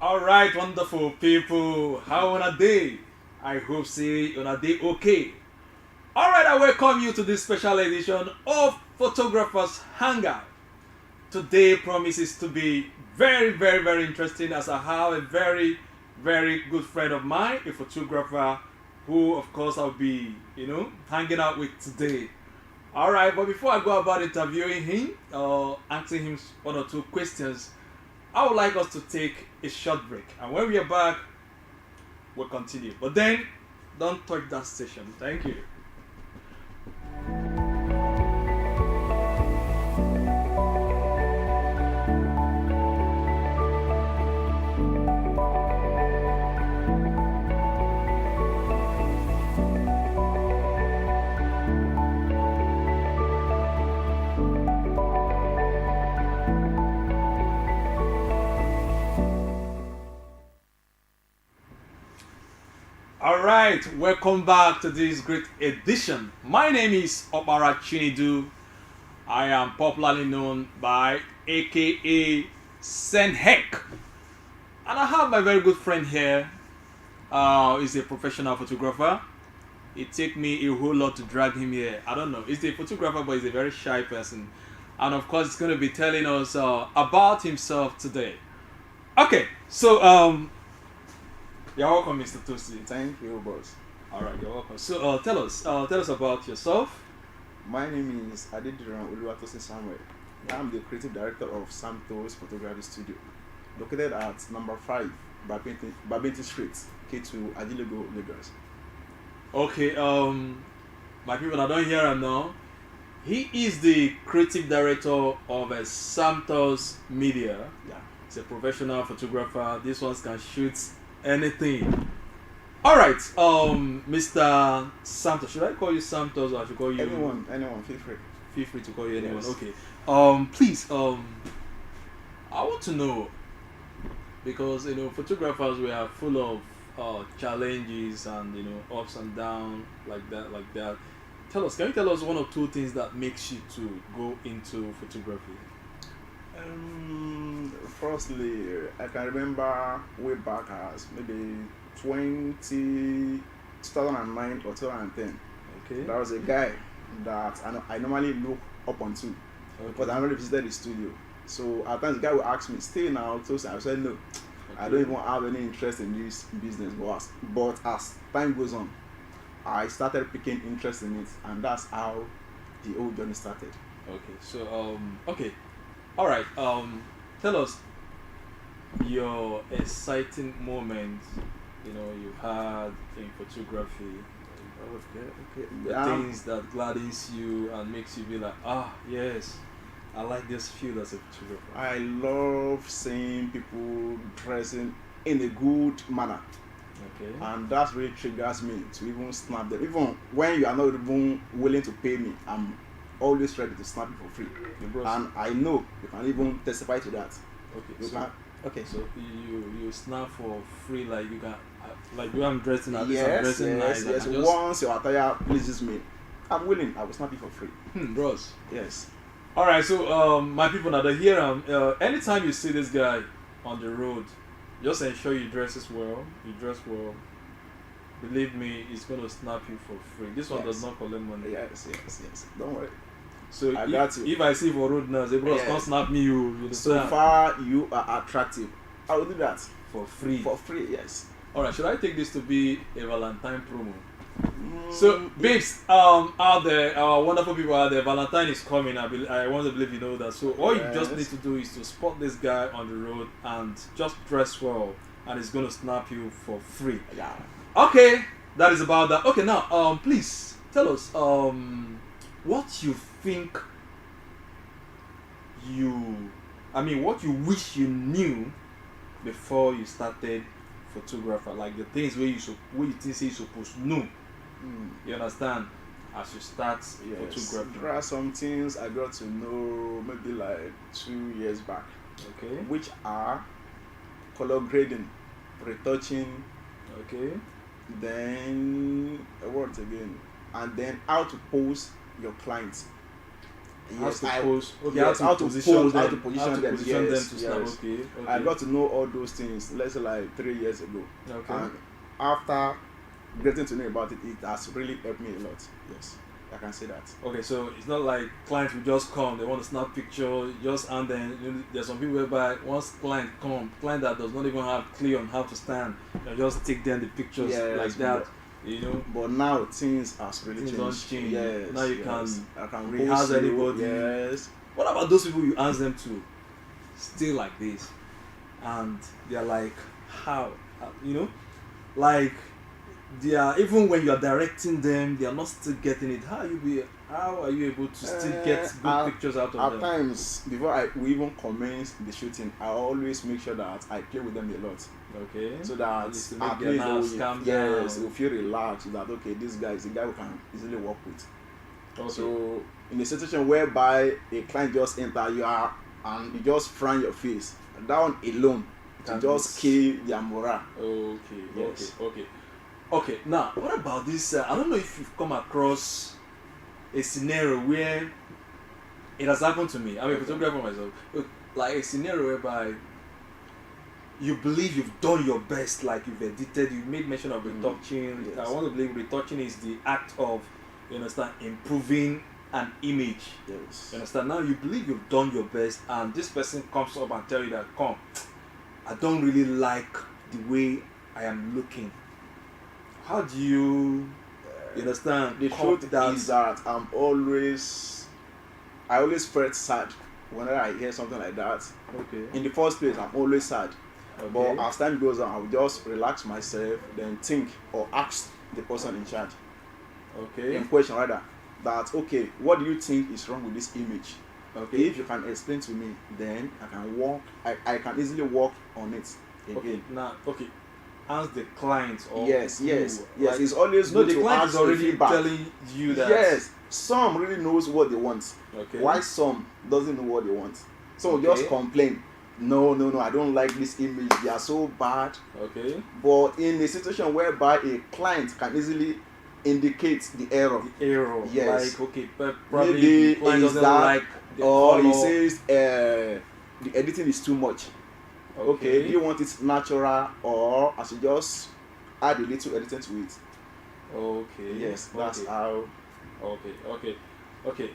All right, wonderful people. How on a day? I hope say on a day okay. All right, I welcome you to this special edition of Photographers Hangout. Today promises to be very, very, very interesting as I have a very, very good friend of mine, a photographer, who of course I'll be, hanging out with today. All right, but before I go about interviewing him or asking him one or two questions, I would like us to take a short break. And when we are back, we'll continue. But then, don't touch that station. Thank you. All right, welcome back to this great edition. My name is Opara Chinedu. I am popularly known by AKA Herk. And I have my very good friend here. He's a professional photographer. It take me a whole lot to drag him here. I don't know. He's a photographer, but he's a very shy person. And of course, he's going to be telling us about himself today. Okay, so you're welcome, Mr. Tosi. Thank you, boss. All right, you're welcome. So tell us about yourself. My name is Adediran Oluwatosin Samuel. I'm the creative director of Santos Photography Studio, located at number 5 Babenti Street, K2, Adilego, Lagos. Okay, my people, I don't hear him now. He is the creative director of Santos Media. Yeah. He's a professional photographer. This one can shoot anything. All right, Mr. Santos. Should I call you Santos or I should call you Anyone, feel free. Feel free to call you anyone. Yes. Okay. Please. I want to know because photographers we are full of challenges and ups and downs like that. Can you tell us one or two things that makes you to go into photography? Firstly, I can remember way back as maybe 2009 or 2010. Okay. There was a guy that I normally look up onto because I never visited the studio. So at times the guy will ask me, "Stay now?" So I said, "No, I don't even have any interest in this business." But as time goes on, I started picking interest in it, and that's how the whole journey started. Okay. So okay. All right. Tell us your exciting moment. You've had in photography. Okay. The things that gladdens you and makes you be like, yes, I like this field as a photographer. I love seeing people dressing in a good manner, Okay. and that really triggers me to even snap them. Even when you are not even willing to pay me, I'm always ready to snap it for free. And I know you can even testify to that. Okay. You So can, okay. so you snap for free, like you can like you I'm dressing at least I'm Yes, dressing nice. yes. And I just, Once your attire pleases me, I'm willing. I will snap it for free. bros. Yes. All right. So my people that are here, anytime you see this guy on the road, just ensure you dresses well. You dress well. Believe me, he's gonna snap you for free. This one does Yes. not collect money. Yes. Don't worry. So I got you. if I see for road now, say bros, Yes. come snap me, you So understand? far, you are attractive. I will do that For free. for free. Yes. All right. Should I take this to be a Valentine promo? Mm, So, babes, out there, our wonderful people out there, Valentine is coming. I want to believe you know that. So, all you just Yes. need to do is to spot this guy on the road and just dress well, and he's going to snap you for free. yeah. Okay, that is about that. Okay, now, please tell us, what you think what you wish you knew before you started photographer, like the things where you think say you supposed to know. Mm. You understand? As you start Yes. photography. There are some things I got to know maybe like 2 years back, Okay. which are color grading, retouching, Okay. then what again, and then how to pose your clients. Yes, to pose. Okay, yes, how to position pose, them. how to position them. Yes, to snap. yes. Okay, I okay. got to know all those things, let's say like 3 years ago. Okay. And after getting to know about it, it has really helped me a lot. Yes, I can say that. Okay, so it's not like clients will just come, they want to snap picture, just and then there's some people whereby once client that does not even have clear on how to stand, you just take them the pictures Yes, like that, you know. But now things has really Things changed. don't change. Yes, Now you yes. I can rehearse post you, anybody. Yes. What about those people you ask them to stay like this, and they're like, how, you know, like they are, even when you are directing them, they are not still getting it. How are you able to still get good pictures out of at them? At times, before we even commence the shooting, I always make sure that I play with them a lot. Okay. So that at least they will feel relaxed that okay, this guy is a guy we can easily work with. Okay. So in a situation whereby a client just enter you are and you just frown your face, that one alone to just kill their morale. Okay. Yes. Okay. Now, what about this? I don't know if you've come across a scenario where it has happened to me. I'm a photographer myself. Like a scenario whereby you believe you've done your best, like you've edited, you made mention of retouching. Yes. I want to believe retouching is the act of, you understand, improving an image. Yes. You understand? Now you believe you've done your best, and this person comes up and tell you that, come, I don't really like the way I am looking. How do you understand? The truth is that I always felt sad whenever I hear something like that. Okay. In the first place, I'm always sad. Okay. But as time goes on, I will just relax myself, then think or ask the person in charge. Okay. In question rather, that okay, what do you think is wrong with this image? Okay. If you can explain to me, then I can I can easily work on it again. Okay. Now, okay. Ask the client or yes. Like, it's always good the to client ask is already feedback. telling you that. Yes, some really knows what they want. Okay. Why some doesn't know what they want? So just complain. No, I don't like this image. They are so bad. Okay. But in a situation whereby a client can easily indicate the error. Yes. Like okay, probably maybe the client doesn't that, like the or color. he says the editing is too much. Okay. Do you want it natural, or I should just add a little editing to it? Okay. Yes, that's how. Okay. Okay.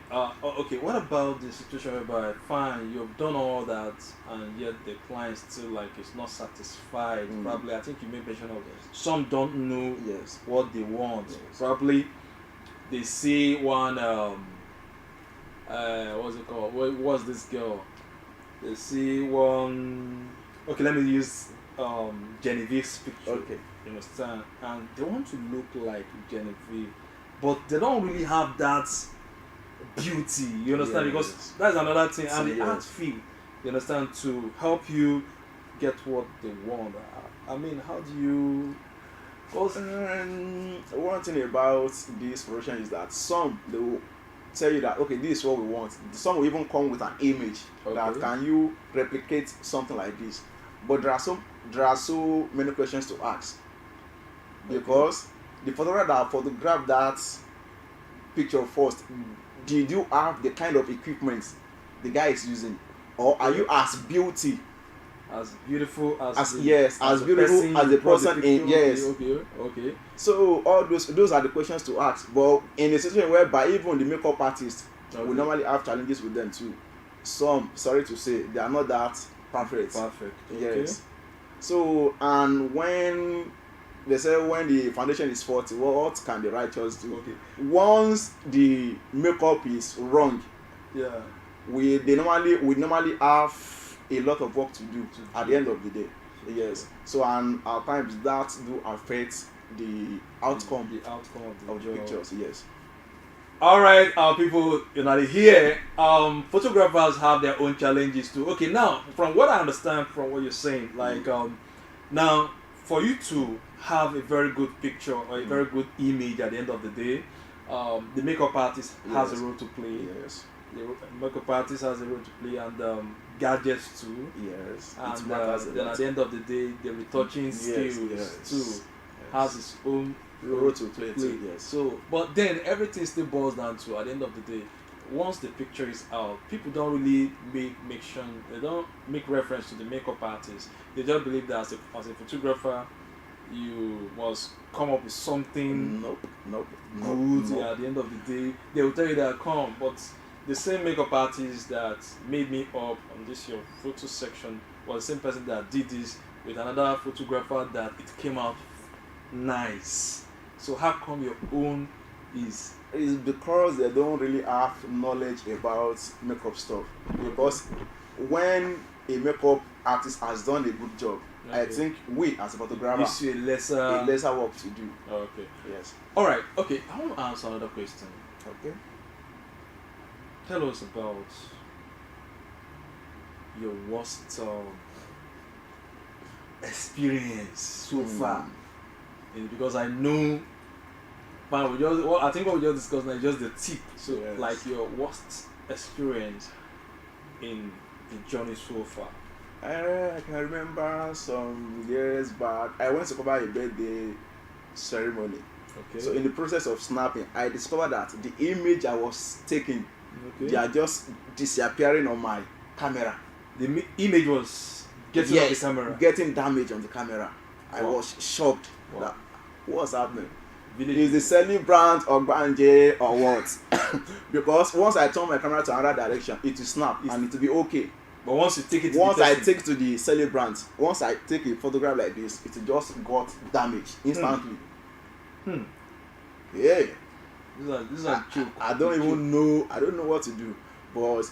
What about the situation whereby fine, you've done all that, and yet the client still like is not satisfied? Probably, I think you made mention of some don't know what they want. Yes. Probably, they see one what's it called? What's this girl? They see one. Okay, let me use Genevieve's picture. Okay. You understand? And they want to look like Genevieve, but they don't really have that beauty. You understand? Because that's another thing, and the art feel. You understand? To help you get what they want. I mean, how do you? One thing about this production is that some they will tell you that okay, this is what we want. Some will even come with an image that can you replicate something like this. But there are so many questions to ask, because the photographer that photographed that picture first, did you have the kind of equipment the guy is using, or are you as beautiful as beautiful as the person in Okay. So all those are the questions to ask. But in a situation whereby even the makeup artist will normally have challenges with them too. Some, sorry to say, they are not that perfect. Yes. So, and when they say when the foundation is faulty, what can the righteous do? Once the makeup is wrong, we normally have a lot of work to do at the end of the day. Yes. So, and at times that do affect the outcome of the pictures. Yes. All right, people, here, photographers have their own challenges too. Okay, now, from what I understand from what you're saying, like, now, for you to have a very good picture or a very good image at the end of the day, the makeup artist has a role to play. Yes. The makeup artist has a role to play, and gadgets too. Yes. And then at the end of the day, the retouching skills too has its own role to play too. Yes. So, but then everything still boils down to, at the end of the day, once the picture is out, people don't really make sure they don't make reference to the makeup artist. They just believe that as a photographer, you must come up with something Nope. good. Nope. At the end of the day, they will tell you that come, but the same makeup artist that made me up on this your photo section was the same person that did this with another photographer that it came out nice. So how come your own is It's because they don't really have knowledge about makeup stuff. Because when a makeup artist has done a good job, I Okay. think we as a photographer gives you a lesser work to do. Okay. Yes. All right. Okay. I want to answer another question. Okay. Tell us about your worst experience so far. Because I know, man, I think what we just discussed now is just the tip. So, Yes. like your worst experience in the journey so far. I can remember some years back, I went to cover a birthday ceremony. Okay. So in the process of snapping, I discovered that the image I was taking, okay. they are just disappearing on my camera. The image was getting on the camera. Getting damage on the camera. I Wow. was shocked. Wow. That what's happening? Village Is the celebrant or Gbanje or what? Because once I turn my camera to another direction, it will snap and it will be okay. But once you take it to Once the I person, take to the celebrant, once I take a photograph like this, it just got damaged instantly. Yeah. this is a joke. I don't even know. I don't know what to do. But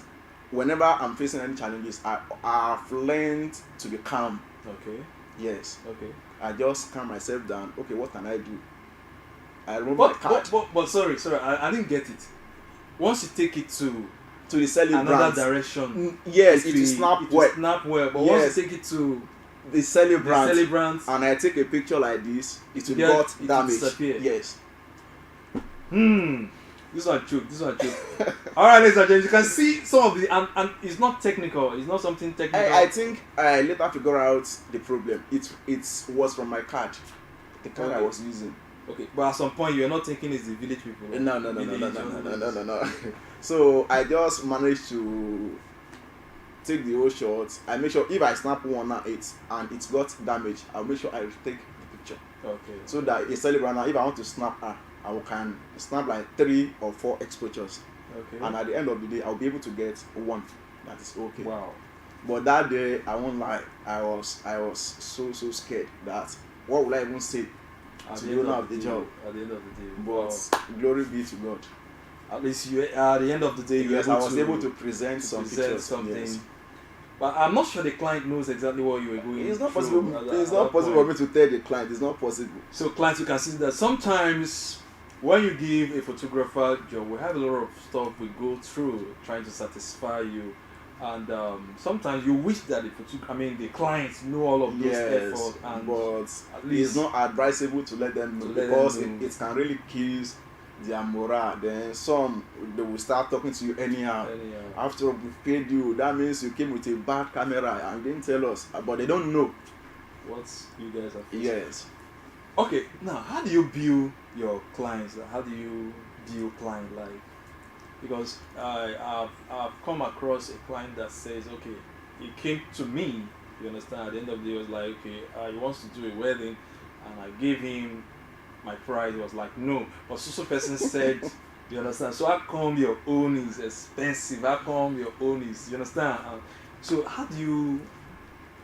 whenever I'm facing any challenges, I've learned to be calm. Okay. Yes. Okay. I just calm myself down. Okay, what can I do? I remove my card But sorry, I didn't get it. Once you take it to to the celebrant. another direction, Yes, it will snap it will well. snap well. But Yes. once you take it to The the celebrant. celebrant, And I take a picture like this, it will Yeah, got it will damage. disappear. Yes. This is a joke. All right, ladies and gentlemen, you can see some of the and it's not technical. It's not something technical. I think I later figure out the problem. It was from my card, the card I Okay. was using. Okay, but at some point you're not thinking it's the village people. No. So I just managed to take the whole shot. I make sure if I snap one now and it got damaged, I'll make sure I take the picture. Okay. So that a celebrant now, if I want to snap her, I can snap like 3 or 4 exposures. Okay. And at the end of the day, I'll be able to get one that is okay. Wow. But that day, I won't lie, I was so scared that what will I even say At to the the end owner of of the the job? At the end of the day. But Wow. glory be to God. At least you at the end of the day you Yes, I was able to present to some present pictures. something. Yes. But I'm not sure the client knows exactly what you were going It's not through possible. at It's that not possible for point. me to tell the client. It's not possible. So clients, you can see that sometimes when you give a photographer job, we have a lot of stuff we go through trying to satisfy you, and sometimes you wish that the clients know all of those Yes, efforts, and but at it's least not advisable to let them know To let them because know. it can really kill their morale. Then some they will start talking to you anyhow. After all, we paid you. That means you came with a bad camera and didn't tell us. But they don't know. what you guys are facing. Yes. Okay, now how do you view your clients? How do you view client like? Because I've come across a client that says, okay, he came to me. You understand? At the end of the day, he was like, okay, he wants to do a wedding, and I gave him my price. He was like, no, but so person said, you understand? So how come your own is expensive? How come your own is? You understand? So how do you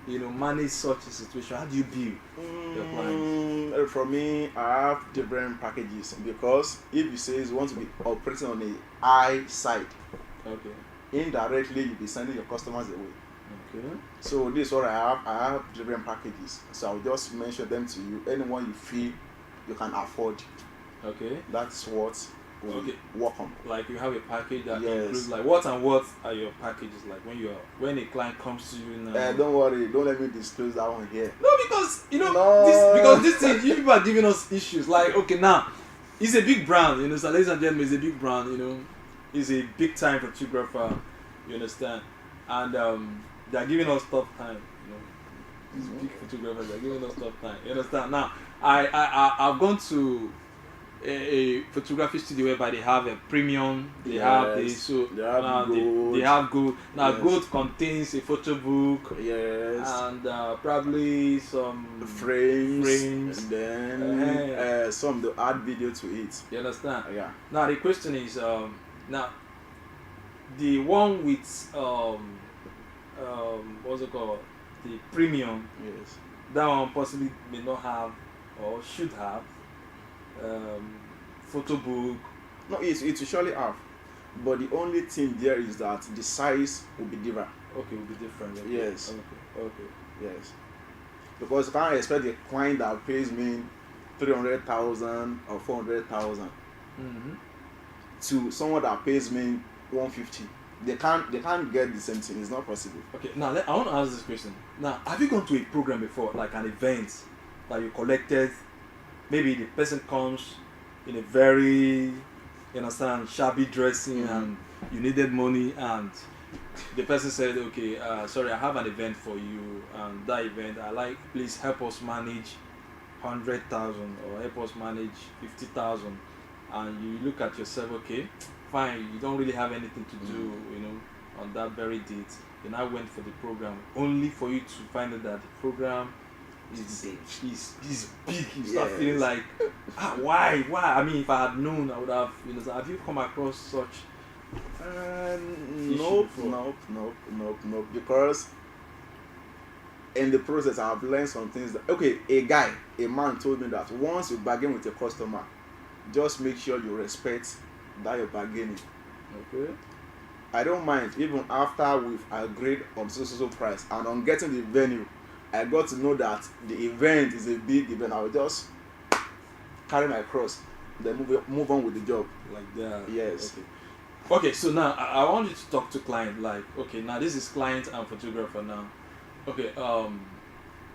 manage such a situation? How do you view your clients? For me, I have different packages because if you say you want to be operating on a high side, Okay. indirectly you'll be sending your customers away. Okay. So this is what I have. I have different packages. So I'll just mention them to you. Anyone you feel you can afford, Okay. that's what we'll Okay. work on. Like you have a package that Yes. includes like what are your packages like when a client comes to you now? Don't worry, don't let me disclose that one here. No, because No. this thing you people are giving us issues. Like okay now, it's a big brand, so ladies and gentlemen, it's a big brand, it's a big time photographer, you understand, and they are giving us tough time, These big photographers are giving us tough time, you understand. Now I've gone to a photography studio whereby they have a premium, they have the Yes. so They have gold. they have gold. Now Yes. gold contains a photo book Yes. and probably some Frames. And then Uh-huh. some they add video to it. You understand? Yeah. Now the question is now the one with what's it called, the premium, Yes. that one possibly may not have or should have photo book. No, it will surely have. But the only thing there is that the size will be different. Okay, will be different. Okay. Yes. Okay. Yes. Because you can't expect a client that pays me 300,000 or 400,000 Mm-hmm. to someone that pays me 150. They can't get the same thing. It's not possible. Okay, now I want to ask this question. Now, have you gone to a program before, like an event that you collected? Maybe the person comes in a very, you understand, shabby dressing, and you needed money, and the person said, okay, sorry, I have an event for you, and that event, please help us manage 100,000 or help us manage 50,000, and you look at yourself, okay, fine, you don't really have anything to do, on that very date. You now went for the program, only for you to find out that the program is big. You start feeling like, why? I mean, if I had known, I would have. Have you come across such? Nope. Because in the process, I've learned some things. A man told me that once you bargain with a customer, just make sure you respect that you're bargaining. Okay. I don't mind even after we've agreed on so price, and on getting the venue, I got to know that the event is a big event. I will just carry my cross, then move on with the job. Like that. Yes. Okay. So now I want you to talk to client. Like, okay, now this is client and photographer now. Okay.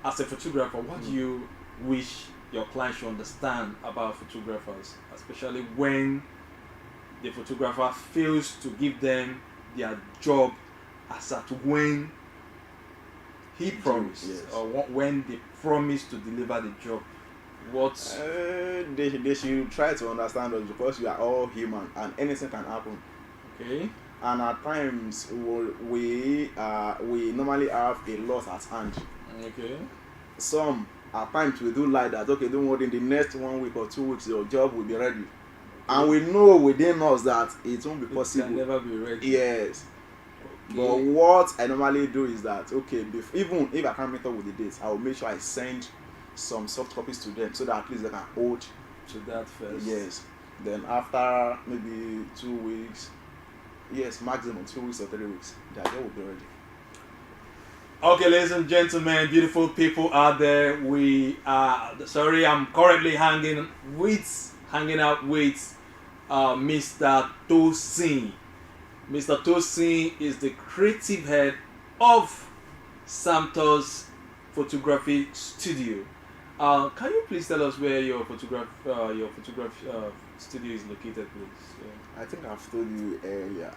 As a photographer, what do you wish your client should understand about photographers, especially when the photographer fails to give them their job as at when he promised, yes, or when they promised to deliver the job? What? They should try to understand us, because we are all human and anything can happen. Okay. And at times we normally have a lot at hand. Okay. Some at times we do like that. Okay, don't worry, in the next 1 week or 2 weeks your job will be ready. And we know within us that it won't be possible. It can never be ready. Yes. Okay. But what I normally do is that, okay, even if I can't meet up with the dates, I will make sure I send some soft copies to them so that at least they can hold to that first. Yes. Then after maybe 2 weeks, yes, maximum 2 weeks or 3 weeks, their job will be ready. Okay, ladies and gentlemen, beautiful people out there, I'm currently hanging out with Mr. Tosin. Mr. Tosin is the creative head of Santos Photography Studio. Can you please tell us where your photography studio is located, please? I think I've told you earlier.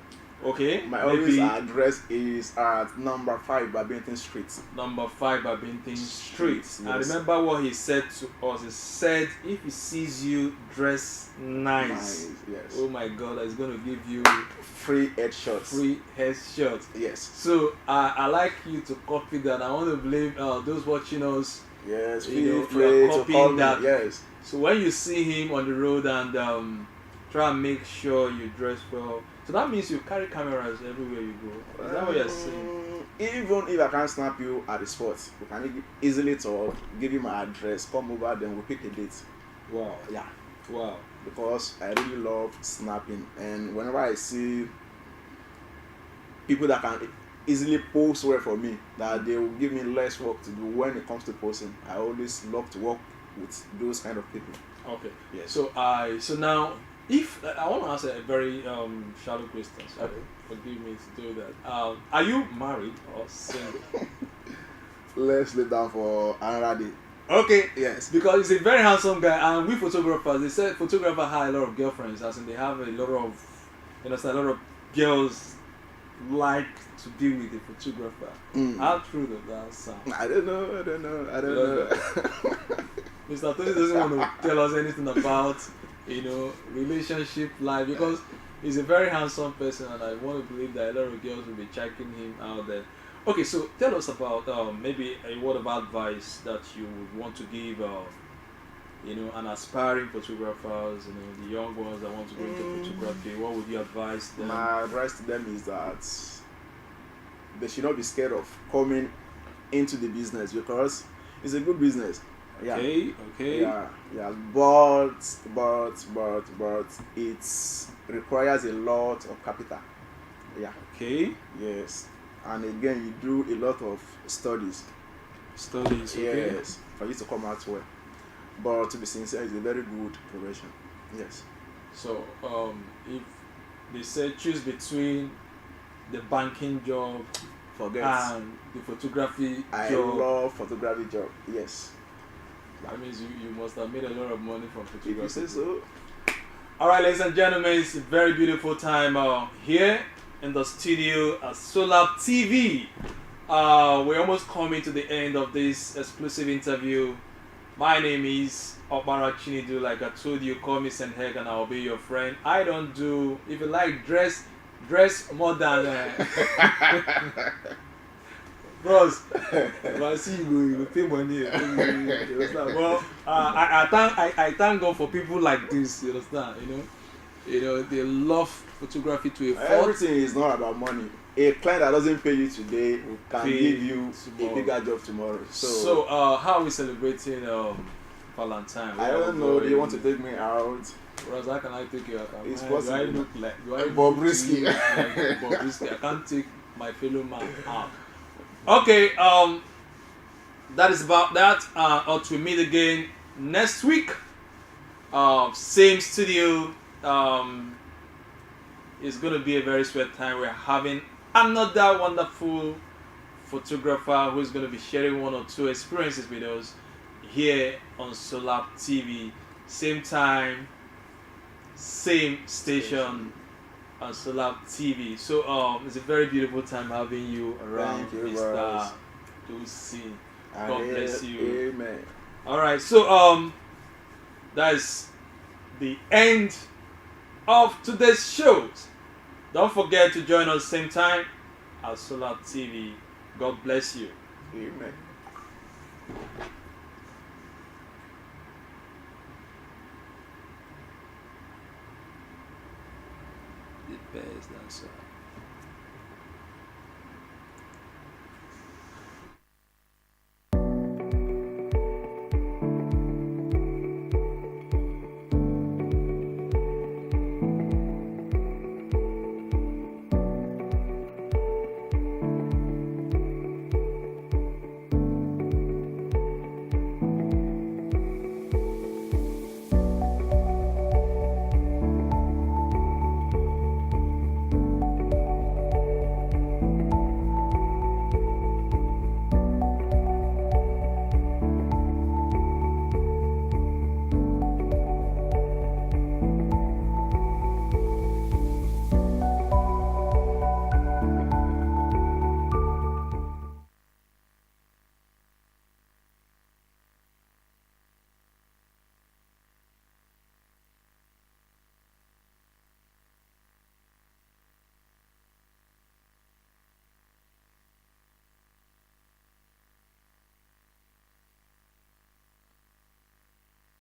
Okay. My office address is at number 5 Babington Street. Number 5 Babington Street. Yes. I remember what he said to us. He said, if he sees you dress nice, yes. Oh my God, he's going to give you free headshots. Free headshots. Yes. So I like you to copy that. I want to believe those watching us. Yes. Feel free to call that. Yes. So when you see him on the road and try and make sure you dress well. So that means you carry cameras everywhere you go. Is that what you're saying? Even if I can't snap you at the spot, we can easily talk, give you my address, come over, then we'll pick a date. Wow. Yeah. Wow. Because I really love snapping, and whenever I see people that can easily post well for me, that they will give me less work to do when it comes to posting, I always love to work with those kind of people. Okay. Yes. So now, if I want to ask a very shallow question, sorry, forgive me to do that. Are you married or single? Let's lay down for another day. Okay. Yes. Because he's a very handsome guy, and we photographers, they said photographers have a lot of girlfriends, as in they have a lot of, a lot of girls like to be with the photographer. How true does that sound? I don't know. Mr. Tony doesn't want to tell us anything about relationship life, because he's a very handsome person, and I want to believe that a lot of girls will be checking him out there. Okay, so tell us about maybe a word of advice that you would want to give, an aspiring photographers, the young ones that want to go into photography. What would you advise them? My advice to them is that they should not be scared of coming into the business, because it's a good business. Yeah. Okay. Yeah. But it requires a lot of capital. Yeah. Okay. Yes. And again, you do a lot of studies. Okay. Yes. For you to come out well. But to be sincere, it's a very good profession. Yes. So, if they say choose between the banking job Forget. and the photography I job, love photography job. Yes. that means you must have made a lot of money from If you photography. say so. All right, ladies and gentlemen, it's a very beautiful time here in the studio at Solab TV. We're almost coming to the end of this exclusive interview. My name is Opara Chinedu. Like I told you, call me Herk and I'll be your friend. I don't do, if you like, dress more than bros. If I see you pay money. You understand? Well, I thank God for people like this. You understand? They love photography to a fault. Everything is not about money. A client that doesn't pay you today can give you tomorrow. a bigger job tomorrow. So how are we celebrating Valentine? I don't know. Do you want to take me out? Whereas how can I take you out? It's Do possible. I look like Bobrisky? Like Bobrisky? I can't take my fellow man out. Okay, that is about that. Until we meet again next week. Same studio. It's gonna be a very sweet time. We're having another wonderful photographer who's gonna be sharing one or two experiences with us here on Solab TV. Same time, same station on Solab TV. So it's a very beautiful time having you around, Thank you, Mr. Dusi. God bless you. Amen. All right, so that is the end of today's shows. Don't forget to join us same time at Solab TV. God bless you. Amen. The best dancer.